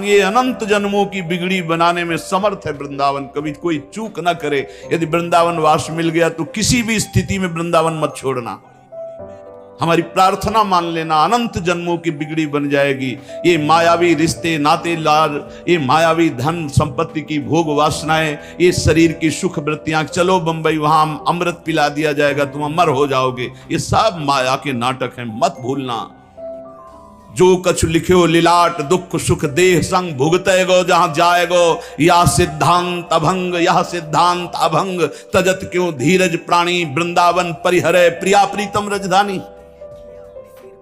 ये अनंत जन्मों की बिगड़ी बनाने में समर्थ है वृंदावन, कभी कोई चूक ना करे। यदि वृंदावन वास मिल गया तो किसी भी स्थिति में वृंदावन मत छोड़ना। हमारी प्रार्थना मान लेना, अनंत जन्मों की बिगड़ी बन जाएगी। ये मायावी रिश्ते नाते लार, ये मायावी धन संपत्ति की भोग वासनाएं, ये शरीर की सुख वृत्तियां, चलो बंबई वहां अमृत पिला दिया जाएगा तुम अमर हो जाओगे, ये सब माया के नाटक हैं, मत भूलना। जो कछु लिख्यो लिलाट दुख सुख देह संग भुगते गो जहां जाएगो, या सिद्धांत अभंग यह सिद्धांत अभंग, तजत क्यों धीरज प्राणी वृंदावन परिहरे प्रिया प्रीतम रजधानी।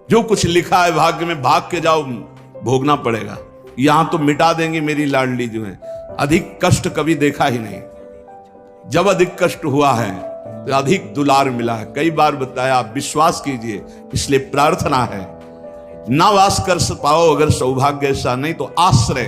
जो कुछ लिखा है भाग्य में, भाग के जाओ, भोगना पड़ेगा। यहां तो मिटा देंगे मेरी लाडली जो है। अधिक कष्ट कभी देखा ही नहीं। जब अधिक कष्ट हुआ है तो अधिक दुलार मिला है। कई बार बताया, विश्वास कीजिए, इसलिए प्रार्थना है ना वास कर पाओ अगर सौभाग्य ऐसा नहीं तो आश्रय।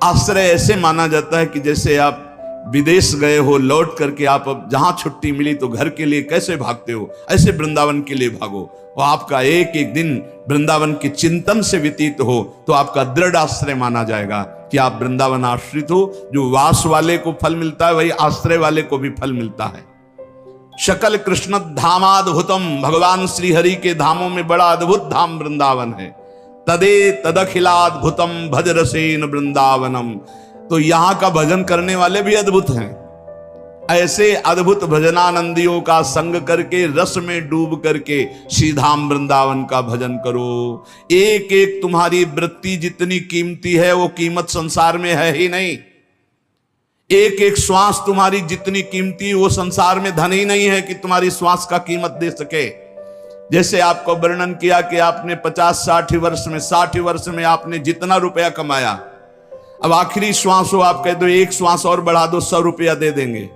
आश्रय ऐसे माना जाता है कि जैसे आप विदेश गए हो, लौट करके आप अब जहां छुट्टी मिली तो घर के लिए कैसे भागते हो, ऐसे वृंदावन के लिए भागो। और आपका एक एक दिन वृंदावन के चिंतन से व्यतीत हो तो आपका दृढ़ आश्रय माना जाएगा कि आप वृंदावन आश्रित हो। जो वास वाले को फल मिलता है वही आश्रय वाले को भी फल मिलता है। शकल कृष्ण धामाद्भुतम, भगवान श्री हरि के धामों में बड़ा अद्भुत धाम वृंदावन है। तदे तदखिलाद्भुतम भज रसेन वृंदावनम। तो यहां का भजन करने वाले भी अद्भुत हैं। ऐसे अद्भुत भजनानंदियों का संग करके, रस में डूब करके श्री धाम वृंदावन का भजन करो। एक एक तुम्हारी वृत्ति जितनी कीमती है वो कीमत संसार में है ही नहीं। एक एक श्वास तुम्हारी जितनी कीमती, वो संसार में धन ही नहीं है कि तुम्हारी श्वास का कीमत दे सके। जैसे आपको वर्णन किया कि आपने 50-60 वर्ष में, 60 वर्ष में आपने जितना रुपया कमाया, अब आखिरी श्वास हो, आप कह दो एक श्वास और बढ़ा दो, 100 रुपया दे देंगे,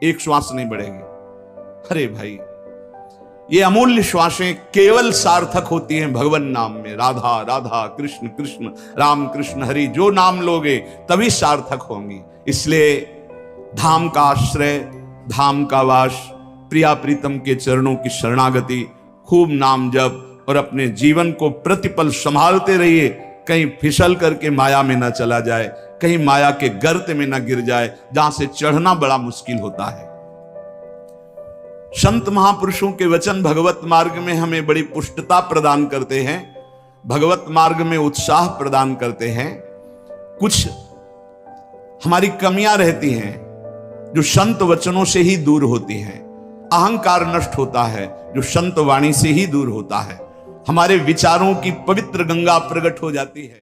एक श्वास नहीं बढ़ेगी। अरे भाई, ये अमूल्य श्वासें केवल सार्थक होती हैं भगवान नाम में। राधा राधा कृष्ण कृष्ण राम कृष्ण हरि, जो नाम लोगे तभी सार्थक होंगी। इसलिए धाम का आश्रय, धाम का वास, प्रिया प्रीतम के चरणों की शरणागति, खूब नाम जप और अपने जीवन को प्रतिपल संभालते रहिए। कहीं फिसल करके माया में ना चला जाए, कहीं माया के गर्त में ना गिर जाए जहां से चढ़ना बड़ा मुश्किल होता है। संत महापुरुषों के वचन भगवत मार्ग में हमें बड़ी पुष्टता प्रदान करते हैं, भगवत मार्ग में उत्साह प्रदान करते हैं। कुछ हमारी कमियां रहती हैं जो संत वचनों से ही दूर होती हैं। अहंकार नष्ट होता है जो संत वाणी से ही दूर होता है। हमारे विचारों की पवित्र गंगा प्रकट हो जाती है।